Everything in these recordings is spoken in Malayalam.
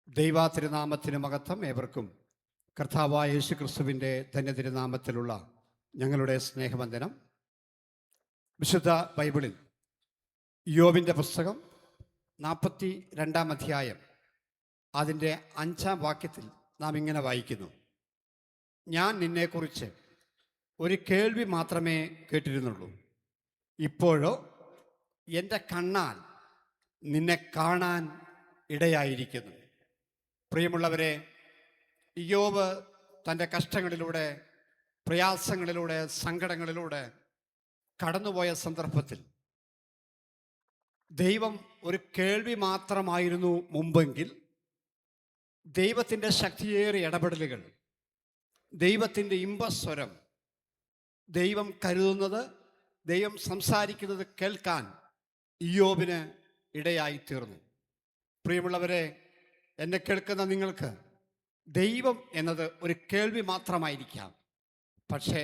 ദൈവത്തിരുനാമത്തിന് മഹത്വം. ഏവർക്കും കർത്താവായ യേശുക്രിസ്തുവിൻ്റെ ധന്യതിരുനാമത്തിലുള്ള ഞങ്ങളുടെ സ്നേഹവന്ദനം. വിശുദ്ധ ബൈബിളിൽ യോബിൻ്റെ പുസ്തകം 42-ാം അധ്യായം അതിൻ്റെ 5-ാം വാക്യത്തിൽ നാം ഇങ്ങനെ വായിക്കുന്നു: ഞാൻ നിന്നെക്കുറിച്ച് ഒരു കേൾവി മാത്രമേ കേട്ടിരുന്നുള്ളൂ, ഇപ്പോഴോ എൻ്റെ കണ്ണാൽ നിന്നെ കാണാൻ ഇടയായിരിക്കുന്നു. പ്രിയമുള്ളവരെ, ഇയ്യോബ് തൻ്റെ കഷ്ടങ്ങളിലൂടെ, പ്രയാസങ്ങളിലൂടെ, സങ്കടങ്ങളിലൂടെ കടന്നുപോയ സന്ദർഭത്തിൽ ദൈവം ഒരു കേൾവി മാത്രമായിരുന്നു മുമ്പെങ്കിൽ, ദൈവത്തിൻ്റെ ശക്തിയേറിയ ഇടപെടലുകൾ, ദൈവത്തിൻ്റെ ഇമ്പസ്വരം, ദൈവം കരുതുന്നത്, ദൈവം സംസാരിക്കുന്നത് കേൾക്കാൻ ഇയ്യോബിന് ഇടയായിത്തീർന്നു. പ്രിയമുള്ളവരെ, എന്നെ കേൾക്കുന്ന നിങ്ങൾക്ക് ദൈവം എന്നത് ഒരു കേൾവി മാത്രമായിരിക്കാം. പക്ഷേ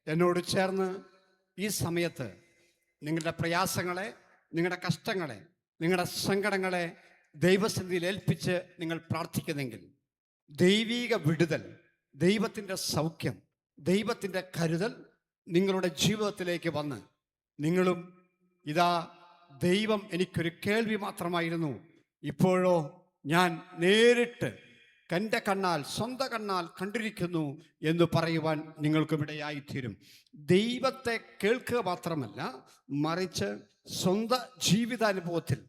എന്നോട് ചേർന്ന് ഈ സമയത്ത് നിങ്ങളുടെ പ്രയാസങ്ങളെ, നിങ്ങളുടെ കഷ്ടങ്ങളെ, നിങ്ങളുടെ സങ്കടങ്ങളെ ദൈവസന്നിധിയിൽ ഏൽപ്പിച്ച് നിങ്ങൾ പ്രാർത്ഥിക്കുന്നെങ്കിൽ ദൈവീക വിടുതൽ, ദൈവത്തിൻ്റെ സൗഖ്യം, ദൈവത്തിൻ്റെ കരുതൽ നിങ്ങളുടെ ജീവിതത്തിലേക്ക് വന്ന് നിങ്ങളും ഇതാ, ദൈവം എനിക്കൊരു കേൾവി മാത്രമായിരുന്നു, ഇപ്പോഴോ ഞാൻ നേരിട്ട് എൻ്റെ കണ്ണാൽ, സ്വന്തം കണ്ണാൽ കണ്ടിരിക്കുന്നു എന്ന് പറയുവാൻ നിങ്ങൾക്കും ഇടയായിത്തീരും. ദൈവത്തെ കേൾക്കുക മാത്രമല്ല, മറിച്ച് സ്വന്തം ജീവിതാനുഭവത്തിൽ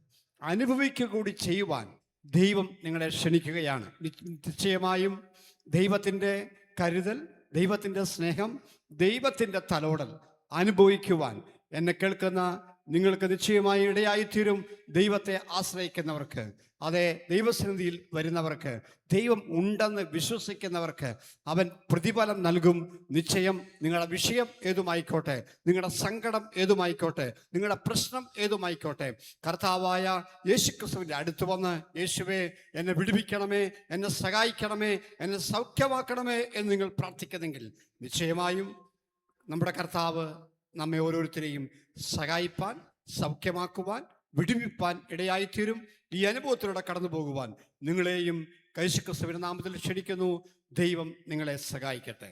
അനുഭവിക്കുക കൂടി ചെയ്യുവാൻ ദൈവം നിങ്ങളെ ക്ഷണിക്കുകയാണ്. നിശ്ചയമായും ദൈവത്തിൻ്റെ കരുതൽ, ദൈവത്തിൻ്റെ സ്നേഹം, ദൈവത്തിൻ്റെ തലോടൽ അനുഭവിക്കുവാൻ എന്നെ കേൾക്കുന്ന നിങ്ങൾക്ക് നിശ്ചയമായി ഇടയായിത്തീരും. ദൈവത്തെ ആശ്രയിക്കുന്നവർക്ക്, അതെ, ദൈവസന്നിധിയിൽ വരുന്നവർക്ക്, ദൈവം ഉണ്ടെന്ന് വിശ്വസിക്കുന്നവർക്ക് അവൻ പ്രതിഫലം നൽകും. നിശ്ചയം. നിങ്ങളുടെ വിഷയം ഏതുമായിക്കോട്ടെ, നിങ്ങളുടെ സങ്കടം ഏതുമായിക്കോട്ടെ, നിങ്ങളുടെ പ്രശ്നം ഏതുമായിക്കോട്ടെ, കർത്താവായ യേശുക്രിസ്തുവിൻ്റെ അടുത്ത് വന്ന്, യേശുവേ എന്നെ വിടുവിക്കണമേ, എന്നെ സഹായിക്കണമേ, എന്നെ സൗഖ്യമാക്കണമേ എന്ന് നിങ്ങൾ പ്രാർത്ഥിക്കുന്നെങ്കിൽ നിശ്ചയമായും നമ്മുടെ കർത്താവ് നമ്മെ ഓരോരുത്തരെയും സഹായിപ്പാൻ, സൗഖ്യമാക്കുവാൻ, വിടുവിപ്പാൻ ഇടയായിത്തീരും. ഈ അനുഭവത്തിലൂടെ കടന്നു പോകുവാൻ നിങ്ങളെയും യേശുക്രിസ്തുവിന്റെ നാമത്തിൽ ക്ഷണിക്കുന്നു. ദൈവം നിങ്ങളെ സഹായിക്കട്ടെ.